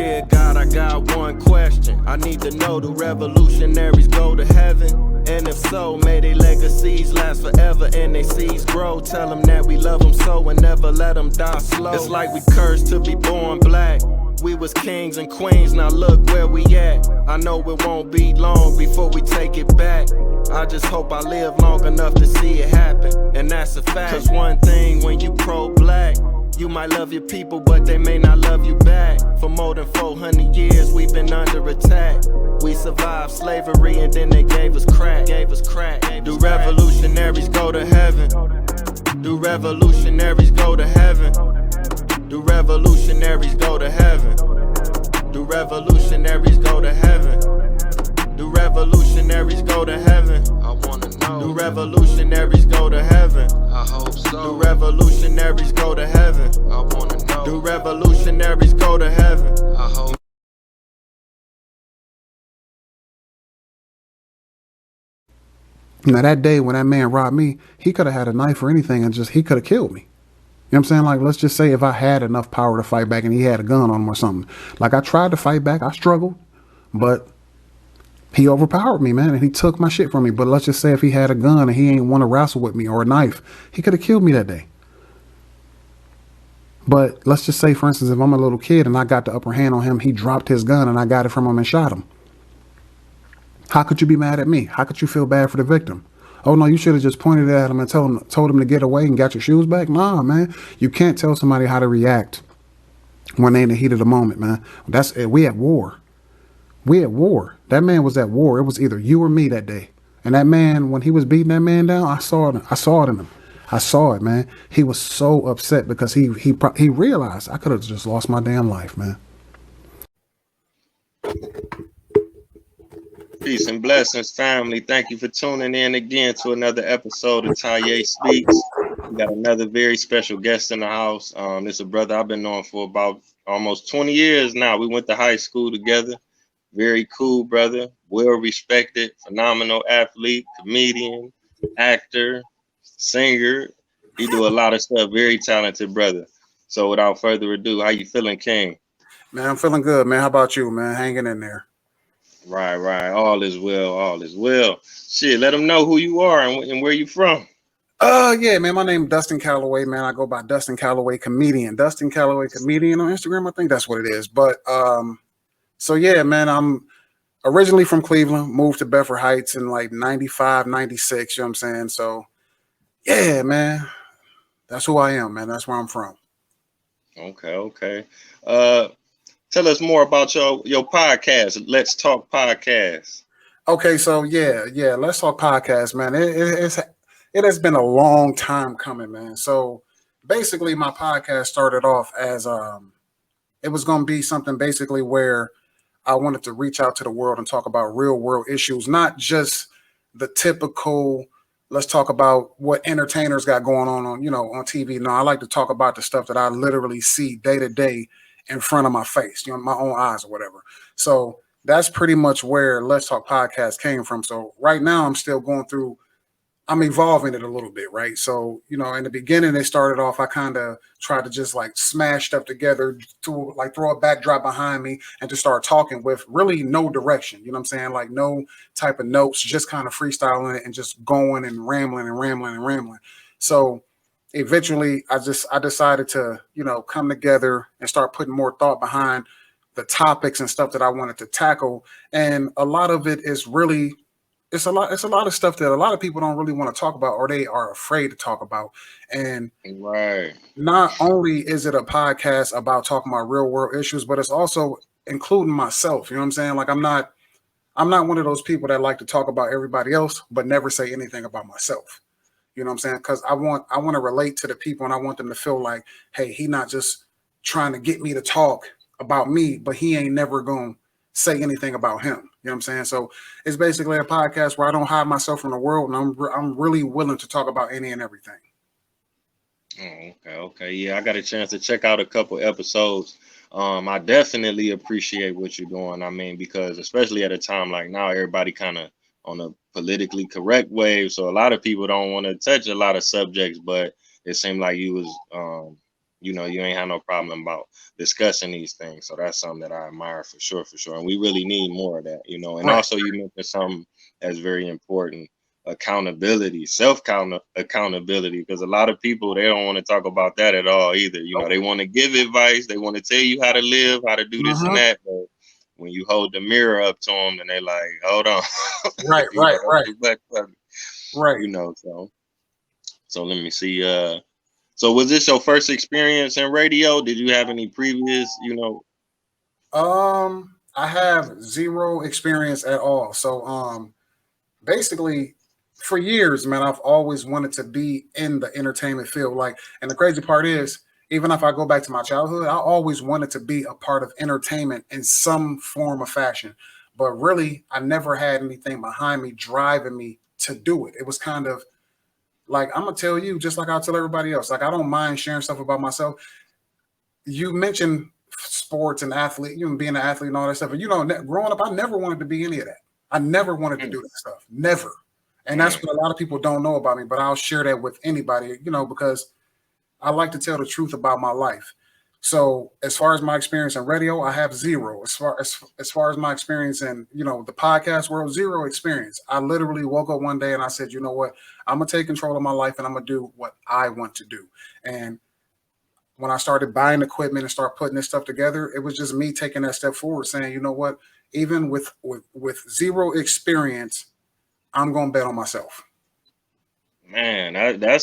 Dear God, I got one question. I need to know, do revolutionaries go to heaven? And if so, may their legacies last forever and their seeds grow. Tell them that we love them so and never let them die slow. It's like we cursed to be born black. We was kings and queens, now look where we at. I know it won't be long before we take it back. I just hope I live long enough to see it happen, and that's a fact. Cause one thing when you pro-black, you might love your people, but they may not love you back. For more than 400 years, we've been under attack. We survived slavery and then they gave us crack. Do revolutionaries go to heaven? Do revolutionaries go to heaven? Do revolutionaries go to heaven? Do revolutionaries go to heaven? Do revolutionaries go to heaven? I wanna know. Do revolutionaries go to heaven? I hope so. Do revolutionaries go to heaven? I wanna know. Do revolutionaries go to heaven? I hope. Now that day when that man robbed me, he could have had a knife or anything and he could have killed me. You know what I'm saying? Like, let's just say if I had enough power to fight back and he had a gun on him or something. Like, I tried to fight back. I struggled, but he overpowered me, man, and he took my shit from me. But let's just say if he had a gun and he ain't want to wrestle with me or a knife, he could have killed me that day. But let's just say, for instance, if I'm a little kid and I got the upper hand on him, he dropped his gun and I got it from him and shot him. How could you be mad at me? How could you feel bad for the victim? Oh, no, you should have just pointed at him and told him to get away and got your shoes back. Nah, man, you can't tell somebody how to react when they in the heat of the moment, man. We at war. We at war. That man was at war. It was either you or me that day. And that man, when he was beating that man down, I saw it in him. I saw it, man. He was so upset because he realized I could have just lost my damn life, man. Peace and blessings, family. Thank you for tuning in again to another episode of Taye Speaks. We got another very special guest in the house. This is a brother I've been knowing for about almost 20 years now. We went to high school together. Very cool brother, well respected, phenomenal athlete, comedian, actor, singer. He do a lot of stuff. Very talented brother. So without further ado, how you feeling, King? Man, I'm feeling good, man. How about you, man? Hanging in there. Right. All is well. Shit, let them know who you are and where you from. Yeah, man. My name is Dustin Calloway, man. I go by Dustin Calloway Comedian. Dustin Calloway Comedian on Instagram. I think that's what it is. But so yeah, man, I'm originally from Cleveland, moved to Bedford Heights in like 95, 96, you know what I'm saying? So yeah, man, that's who I am, man. That's where I'm from. Okay. Tell us more about your podcast. Let's Talk Podcast. Okay, so yeah, Let's Talk Podcast, man. It has been a long time coming, man. So basically my podcast started off as it was going to be something basically where I wanted to reach out to the world and talk about real world issues, not just the typical, let's talk about what entertainers got going on TV. No, I like to talk about the stuff that I literally see day to day in front of my face, my own eyes or whatever. So that's pretty much where Let's Talk Podcast came from. So right now I'm evolving it a little bit, right? So, in the beginning, they started off, I kind of tried to just like smash stuff together to like throw a backdrop behind me and to start talking with really no direction. You know what I'm saying? Like no type of notes, just kind of freestyling it and just going and rambling. So eventually I decided to, come together and start putting more thought behind the topics and stuff that I wanted to tackle. And a lot of it is really, it's a lot of stuff that a lot of people don't really want to talk about or they are afraid to talk about. And right, not only is it a podcast about talking about real world issues, but it's also including myself. You know what I'm saying? Like I'm not one of those people that like to talk about everybody else, but never say anything about myself. You know what I'm saying? Because I want to relate to the people and I want them to feel like, hey, he not just trying to get me to talk about me, but he ain't never going to say anything about him. You know what I'm saying? So it's basically a podcast where I don't hide myself from the world, and I'm really willing to talk about any and everything. Okay. Yeah, I got a chance to check out a couple episodes. I definitely appreciate what you're doing. I mean, because especially at a time like now, everybody kind of on a politically correct wave. So a lot of people don't want to touch a lot of subjects, but it seemed like you was you know, you ain't have no problem about discussing these things. So that's something that I admire for sure, and we really need more of that, you know. And Right. also, you mentioned something that's very important: accountability, accountability, because a lot of people, they don't want to talk about that at all either. You know, they want to give advice, they want to tell you how to live, how to do this and that, but when you hold the mirror up to them, and they like, hold on, Right, you know, that's right, too much for me. right. You know, so let me see. So was this your first experience in radio? Did you have any previous, you know? I have zero experience at all. So basically for years, man, I've always wanted to be in the entertainment field. Like, and the crazy part is, even if I go back to my childhood, I always wanted to be a part of entertainment in some form of fashion. But really, I never had anything behind me driving me to do it. It was kind of like, I'm gonna tell you, just like I'll tell everybody else. Like, I don't mind sharing stuff about myself. You mentioned sports and athlete, you know, being an athlete and all that stuff. And you know, growing up, I never wanted to be any of that. I never wanted to do that stuff. Never. And that's what a lot of people don't know about me, but I'll share that with anybody, you know, because I like to tell the truth about my life. So as far as my experience in radio, I have zero. As far as my experience in, you know, the podcast world, zero experience. I literally woke up one day and I said, you know what, I'm gonna take control of my life and I'm gonna do what I want to do. And when I started buying equipment and start putting this stuff together, it was just me taking that step forward, saying, you know what, even with zero experience, I'm gonna bet on myself. Man, that's